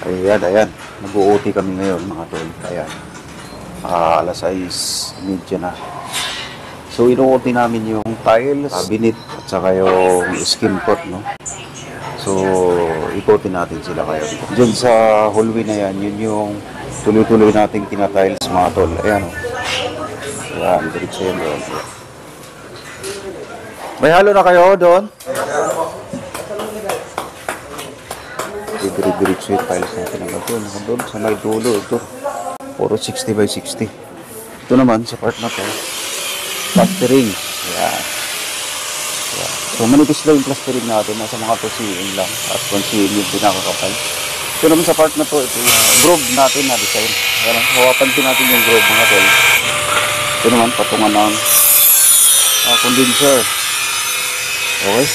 Ayan, ayan. Nag-OT kami ngayon mga tol. Ayan. Alas 6:30 na. So, ino-OT namin yung tiles, cabinet, at saka yung skin coat, no? So, ikotin natin sila kayo. Diyan sa hallway na yan, yun yung tuloy-tuloy nating tina-tiles mga tol. Ayan, o. Ayan, diretso yun doon. May halo na kayo doon? Diretso yung tiles natin ang doon. Doon sa may dulo, ito. Puro 60 by 60. Ito naman, sa part na to, plastering. Ayan. Ayan. So, manipis lang yung plastering natin. Nasa mga 2 lang. At 1 yung pinakakapal. Ito naman sa part na to, ito yung groove natin na design. Ayan. Hawapansin natin yung groove mga tol. Ito naman, patungan ng condenser. Okay.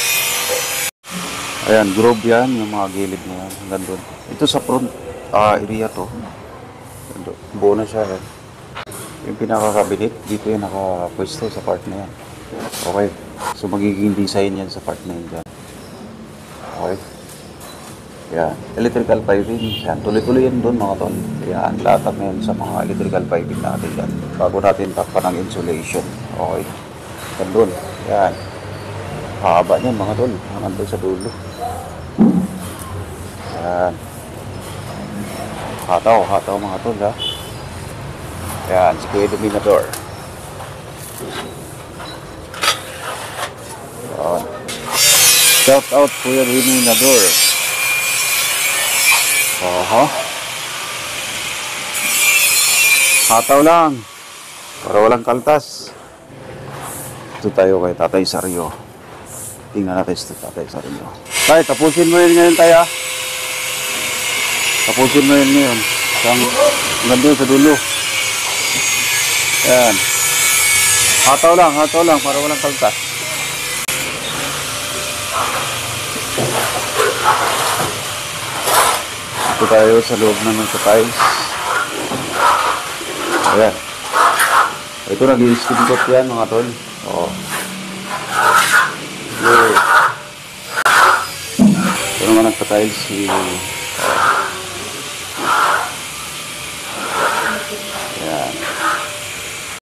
Ayan, groove yan. Yung mga gilid na yan. Hanggang doon. Ito sa front area to. Buo na siya. Yan. Yung pinakakabinet, dito yung nakapwesto sa part na yan. Okay. So, magiging design yan sa part na yan dyan. Okay. Yan. Electrical piping. Yan. Tuloy-tuloy yan doon mga tol. Yan. Lahat na yan sa mga electrical piping natin yan. Bago natin takpan ng insulation. Okay. Yan doon. Yan. Haba niyan mga tol. Hanggang doon sa dulo. Yan. Hataw mga tol ha. Yan, si Kuya Dominador. Yan. Shout out Kuya Dominador. Hataw lang. Para walang kaltas. Ito tayo kay Tatay Sario. Tingnan natin si Tatay Sario. Tay, tapusin mo yun ngayon tayo. Tapusin mo yun ngayon. Hanggang sa dulo. Yan. Hataw lang para walang kaltas. Ito tayo sa loob naman sa tiles. Ayan. Ito nag-i-skin coat yan mga tol. Oo. Ito naman nagpa-tiles si